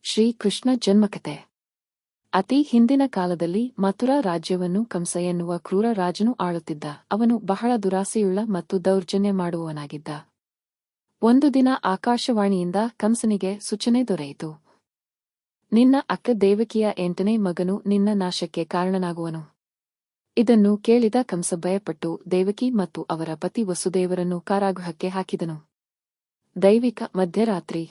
ಶ್ರೀ ಕೃಷ್ಣ ಜನ್ಮಕಥೆ. ಅತಿ ಹಿಂದಿನ ಕಾಲದಲ್ಲಿ ಮಥುರಾ ರಾಜ್ಯವನ್ನು ಕಂಸ ಎನ್ನುವ ಕ್ರೂರ ರಾಜನು ಆಳುತ್ತಿದ್ದ. ಅವನು ಬಹಳ ದುರಾಸೆಯುಳ್ಳ ಮತ್ತು ದೌರ್ಜನ್ಯ ಮಾಡುವವನಾಗಿದ್ದ. ಒಂದು ದಿನ ಆಕಾಶವಾಣಿಯಿಂದ ಕಂಸನಿಗೆ ಸೂಚನೆ ದೊರೆಯಿತು. ನಿನ್ನ ಅಕ್ಕ ದೇವಕಿಯ 8ನೇ ಮಗನು ನಿನ್ನ ನಾಶಕ್ಕೆ ಕಾರಣನಾಗುವನು. ಇದನ್ನು ಕೇಳಿದ ಕಂಸ ಭಯಪಟ್ಟು ದೇವಕಿ ಮತ್ತು ಅವರ ಪತಿ ವಸುದೇವರನ್ನು ಕಾರಾಗೃಹಕ್ಕೆ ಹಾಕಿದನು. ದೈವಿಕ ಮಧ್ಯರಾತ್ರಿ.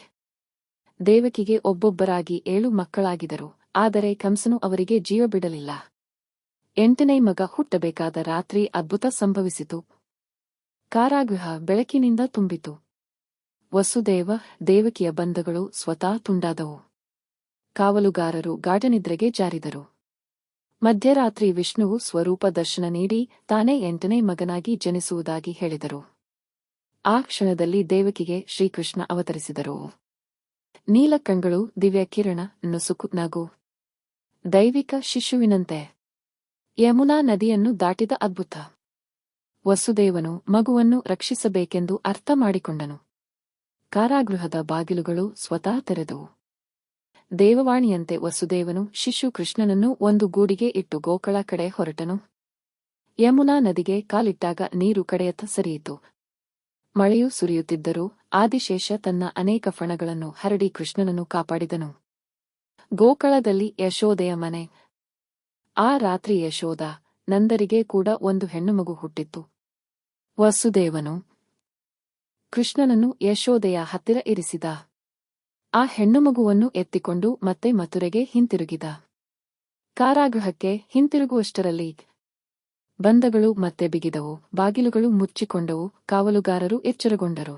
ದೇವಕಿಗೆ ಒಬ್ಬೊಬ್ಬರಾಗಿ 7 ಮಕ್ಕಳಾಗಿದ್ದರು. ಆದರೆ ಕಂಸನು ಅವರಿಗೆ ಜೀವ ಬಿಡಲಿಲ್ಲ. 8ನೇ ಮಗ ಹುಟ್ಟಬೇಕಾದ ರಾತ್ರಿ ಅದ್ಭುತ ಸಂಭವಿಸಿತು. ಕಾರಾಗೃಹ ಬೆಳಕಿನಿಂದ ತುಂಬಿತು. ವಸುದೇವ ದೇವಕಿಯ ಬಂಧಗಳು ಸ್ವತಃ ತುಂಡಾದವು. ಕಾವಲುಗಾರರು ಗಾಢನಿದ್ರೆಗೆ ಜಾರಿದರು. ಮಧ್ಯರಾತ್ರಿ ವಿಷ್ಣುವು ಸ್ವರೂಪ ದರ್ಶನ ನೀಡಿ ತಾನೇ 8ನೇ ಮಗನಾಗಿ ಜನಿಸುವುದಾಗಿ ಹೇಳಿದರು. ಆ ಕ್ಷಣದಲ್ಲಿ ದೇವಕಿಗೆ ಶ್ರೀಕೃಷ್ಣ ಅವತರಿಸಿದರು. ನೀಲಕಂಗಳು, ದಿವ್ಯ ಕಿರಣ, ನುಸುಕು ನಗು. ದೈವಿಕ ಶಿಶುವಿನಂತೆ. ಯಮುನಾ ನದಿಯನ್ನು ದಾಟಿದ ಅದ್ಭುತ. ವಸುದೇವನು ಮಗುವನ್ನು ರಕ್ಷಿಸಬೇಕೆಂದು ಅರ್ಥ ಮಾಡಿಕೊಂಡನು. ಕಾರಾಗೃಹದ ಬಾಗಿಲುಗಳು ಸ್ವತಃ ತೆರೆದವು. ದೇವವಾಣಿಯಂತೆ ವಸುದೇವನು ಶಿಶು ಕೃಷ್ಣನನ್ನು ಒಂದು ಗೂಡಿಗೆ ಇಟ್ಟು ಗೋಕಳ ಕಡೆ ಹೊರಟನು. ಯಮುನಾ ನದಿಗೆ ಕಾಲಿಟ್ಟಾಗ ನೀರು ಕಡೆಯತ್ತ ಸರಿಯಿತು. ಮಳೆಯು ಸುರಿಯುತ್ತಿದ್ದರೂ ಆದಿಶೇಷ ತನ್ನ ಅನೇಕ ಫಣಗಳನ್ನು ಹರಡಿ ಕೃಷ್ಣನನ್ನು ಕಾಪಾಡಿದನು. ಗೋಕಳದಲ್ಲಿ ಯಶೋದೆಯ ಮನೆ. ಆ ರಾತ್ರಿ ಯಶೋದ ನಂದರಿಗೆ ಕೂಡ ಒಂದು ಹೆಣ್ಣುಮಗು ಹುಟ್ಟಿತ್ತು. ವಸುದೇವನು ಕೃಷ್ಣನನ್ನು ಯಶೋದೆಯ ಹತ್ತಿರ ಇರಿಸಿದ. ಆ ಹೆಣ್ಣುಮಗುವನ್ನು ಎತ್ತಿಕೊಂಡು ಮತ್ತೆ ಮಥುರೆಗೆ ಹಿಂತಿರುಗಿದ. ಕಾರಾಗೃಹಕ್ಕೆ ಹಿಂತಿರುಗುವಷ್ಟರಲ್ಲಿ ಬಂಧಗಳು ಮತ್ತೆ ಬಿಗಿದವು, ಬಾಗಿಲುಗಳು ಮುಚ್ಚಿಕೊಂಡವು, ಕಾವಲುಗಾರರು ಎಚ್ಚರಗೊಂಡರು.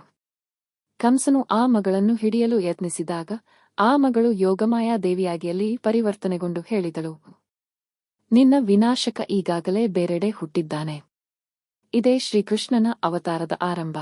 ಕಂಸನು ಆ ಮಗಳನ್ನು ಹಿಡಿಯಲು ಯತ್ನಿಸಿದಾಗ ಆ ಮಗಳು ಯೋಗಮಾಯಾ ದೇವಿಯಾಗಿಯಲ್ಲಿ ಪರಿವರ್ತನೆಗೊಂಡು ಹೇಳಿದಳು, ನಿನ್ನ ವಿನಾಶಕ ಈಗಾಗಲೇ ಬೇರೆಡೆ ಹುಟ್ಟಿದ್ದಾನೆ. ಇದೇ ಶ್ರೀಕೃಷ್ಣನ ಅವತಾರದ ಆರಂಭ.